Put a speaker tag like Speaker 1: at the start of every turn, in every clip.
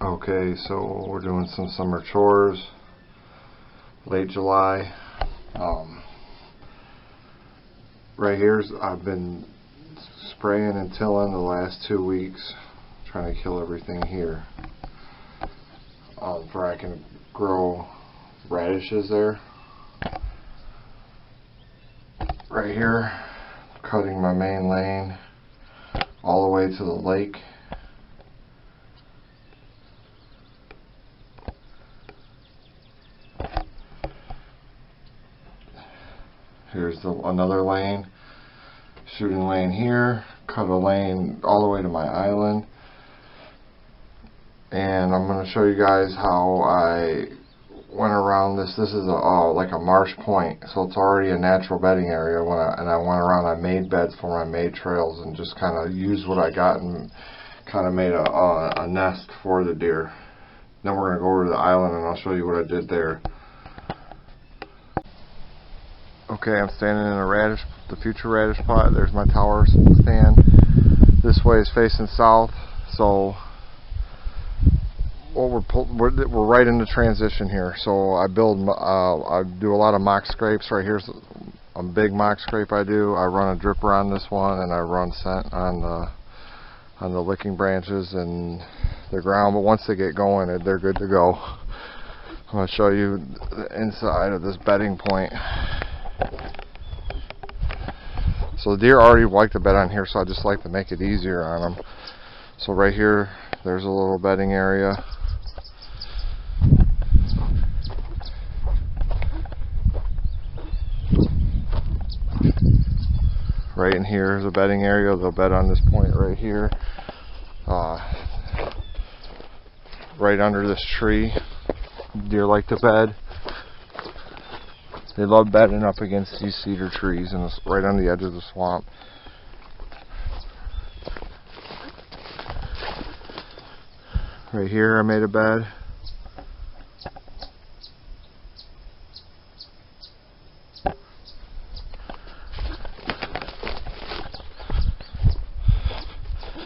Speaker 1: Okay, so we're doing some summer chores, late July. Right here's, I've been spraying and tilling the last 2 weeks, trying to kill everything here, for I can grow radishes there. Right here, cutting my main lane all the way to the lake. Here's another lane, shooting lane here, cut a lane all the way to my island, and I'm going to show you guys how I went around this. This is like a marsh point, so it's already a natural bedding area. And I went around, I made beds for them, I made trails, and just kind of used what I got and kind of made a nest for the deer. Then we're going to go over to the island and I'll show you what I did there. Okay, I'm standing in the future radish plot. There's my tower stand. This way is facing south, so we're right in the transition here. So I do a lot of mock scrapes. Right here's a big mock scrape I do. I run a dripper on this one, and I run scent on the licking branches and the ground. But once they get going, they're good to go. I'm going to show you the inside of this bedding point. So the deer already like to bed on here, so I just like to make it easier on them. So right here, there's a little bedding area. Right in here is a bedding area. They'll bed on this point right here. Right under this tree, deer like to bed. They love bedding up against these cedar trees and right on the edge of the swamp. Right here I made a bed.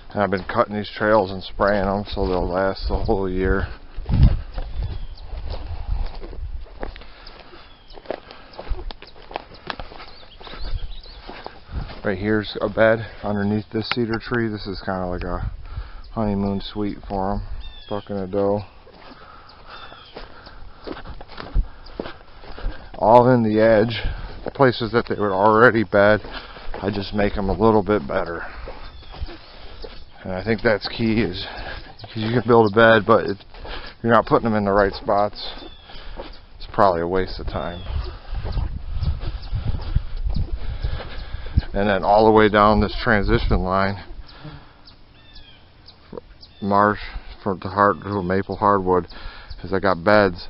Speaker 1: And I've been cutting these trails and spraying them so they'll last the whole year. Right here's a bed underneath this cedar tree. This is kind of like a honeymoon suite for them. Buck and a doe. All in the edge. Places that they would already bed, I just make them a little bit better. And I think that's key, is because you can build a bed, but if you're not putting them in the right spots, it's probably a waste of time. And then all the way down this transition line, marsh to a maple hardwood, is I got beds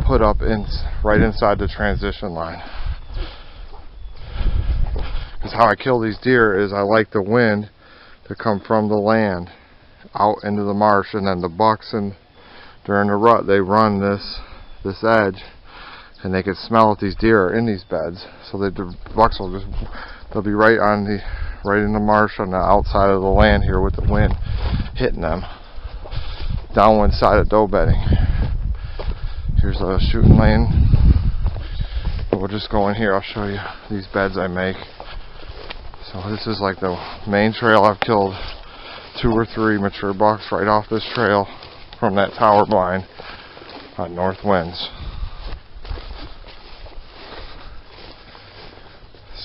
Speaker 1: put up right inside the transition line. Because how I kill these deer is I like the wind to come from the land out into the marsh, and then the bucks, and during the rut they run this edge. And they can smell if these deer are in these beds, so that the bucks they'll be right in the marsh on the outside of the land here with the wind hitting them. Downwind side of doe bedding. Here's a shooting lane. We'll just go in here. I'll show you these beds I make. So this is like the main trail. I've killed 2 or 3 mature bucks right off this trail from that tower blind on north winds.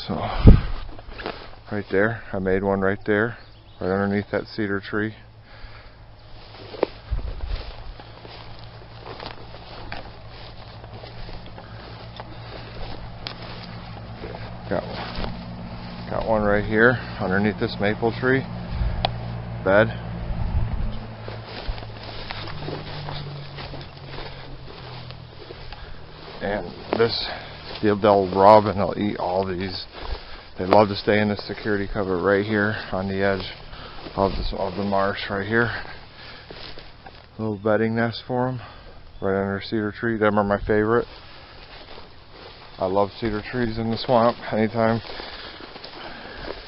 Speaker 1: So, right there, I made one right there, right underneath that cedar tree. Got one right here, underneath this maple tree, bed. And this, they'll rub and they'll eat all these. They love to stay in the security cover right here on the edge of the marsh right here. Little bedding nest for them right under a cedar tree. Them are my favorite. I love cedar trees in the swamp. Anytime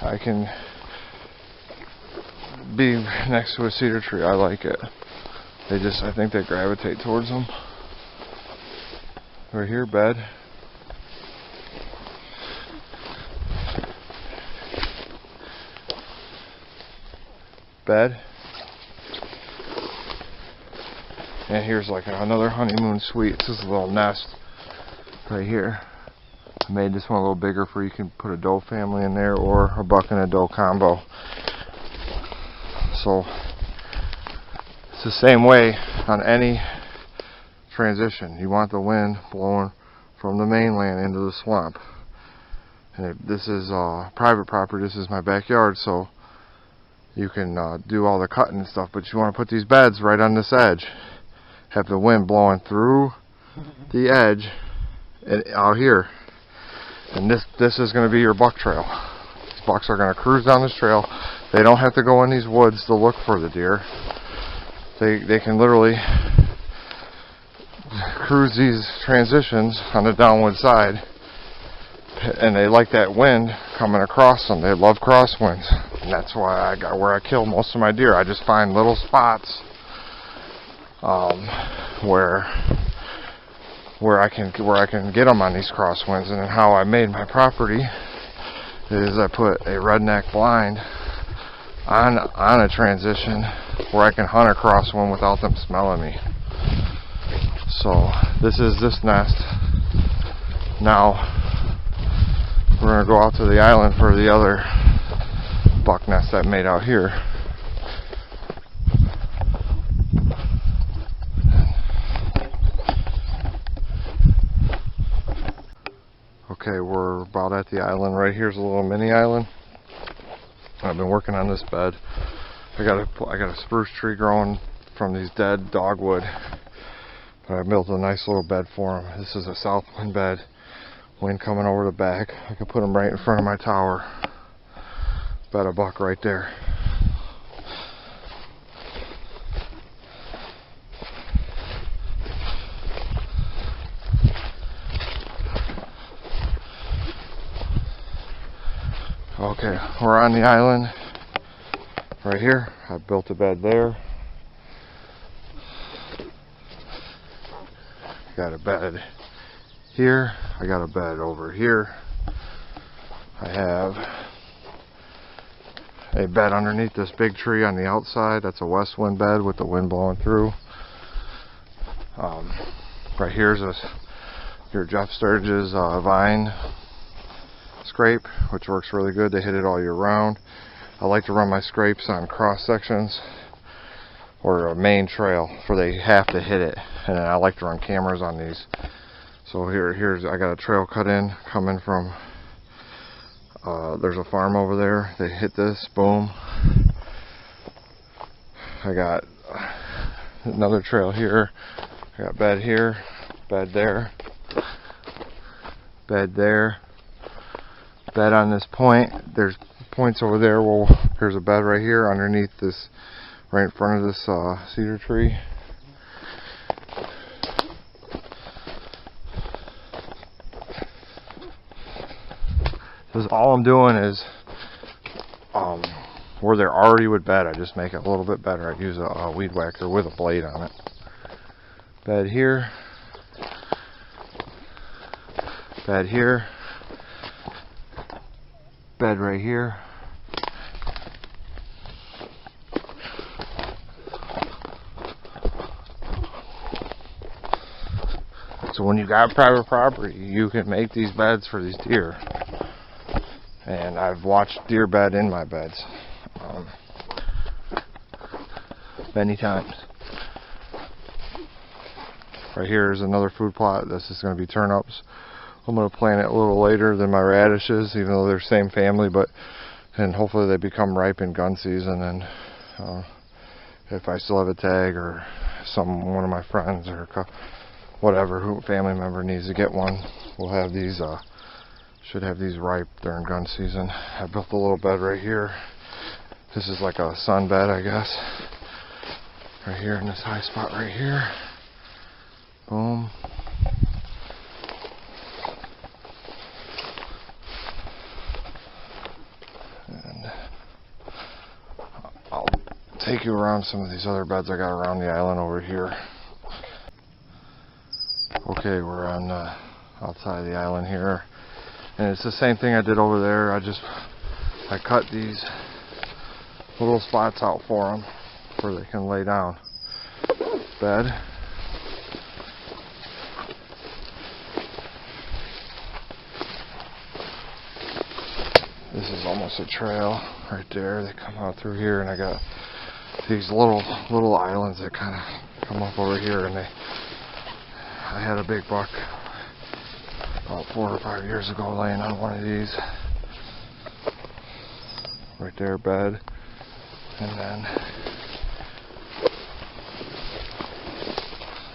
Speaker 1: I can be next to a cedar tree, I like it. I think they gravitate towards them. Right here, bed. Bed. And here's like another honeymoon suite. This is a little nest right here. I made this one a little bigger for you can put a doe family in there or a buck and a doe combo. So it's the same way on any transition. You want the wind blowing from the mainland into the swamp. And this is private property. This is my backyard, so you can do all the cutting and stuff, but you want to put these beds right on this edge. Have the wind blowing through the edge and out here. And this is going to be your buck trail. These bucks are going to cruise down this trail. They don't have to go in these woods to look for the deer. They can literally cruise these transitions on the downwind side, and they like that wind coming across them. They love crosswinds, and that's why I got where I kill most of my deer. I just find little spots where I can get them on these crosswinds. And then how I made my property is I put a redneck blind on a transition where I can hunt a crosswind without them smelling me. So this is this nest. Now we're going to go out to the island for the other buck nest I made out here. Okay, we're about at the island. Right here's a little mini island. I've been working on this bed. I got a spruce tree growing from these dead dogwood, but I built a nice little bed for him. This is a south wind bed. Wind coming over the back. I can put them right in front of my tower. Bet a buck right there. Okay, we're on the island right here. I built a bed there. Got a bed here. I got a bed over here. I have a bed underneath this big tree on the outside. That's a west wind bed with the wind blowing through. Right here's your Jeff Sturge's vine scrape, which works really good. They hit it all year round. I like to run my scrapes on cross sections or a main trail, for they have to hit it. And then I like to run cameras on these. So here's I got a trail cut in coming from there's a farm over there. They hit this, boom. I got another trail here. I got bed here, bed there, bed there, bed on this point. There's points over there. Well, there's a bed right here underneath this, right in front of this cedar tree. Because all I'm doing is where they're already would bed, I just make it a little bit better. I use a weed whacker with a blade on it. Bed here, bed here, bed right here. So when you got private property, you can make these beds for these deer. And I've watched deer bed in my beds many times. Right here is another food plot. This is going to be turnips. I'm going to plant it a little later than my radishes, even though they're same family, and hopefully they become ripe in gun season. And if I still have a tag, or one of my friends or whatever family member needs to get one, we'll have these. Should have these ripe during gun season. I built a little bed right here. This is like a sun bed, I guess. Right here in this high spot right here. Boom. And I'll take you around some of these other beds I got around the island over here. Okay, we're on outside the island here, and it's the same thing I did over there. I cut these little spots out for them where they can lay down. Bed. This is almost a trail right there. They come out through here, and I got these little islands that kind of come up over here, and I had a big buck about 4 or 5 years ago laying on one of these. Right there, bed. And then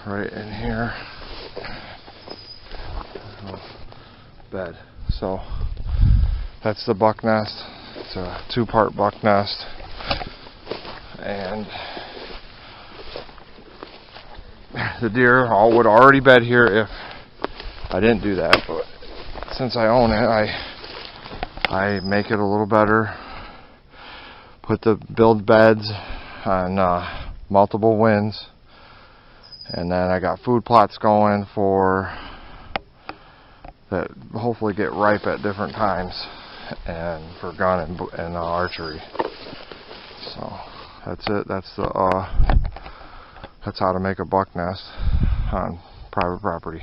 Speaker 1: right in here, bed. So that's the buck nest. It's a 2-part buck nest. And the deer would already bed here if I didn't do that, but since I own it, I make it a little better. Build beds on multiple winds, and then I got food plots going for that hopefully get ripe at different times, and for gun and archery. So that's it. That's how to make a buck nest on private property.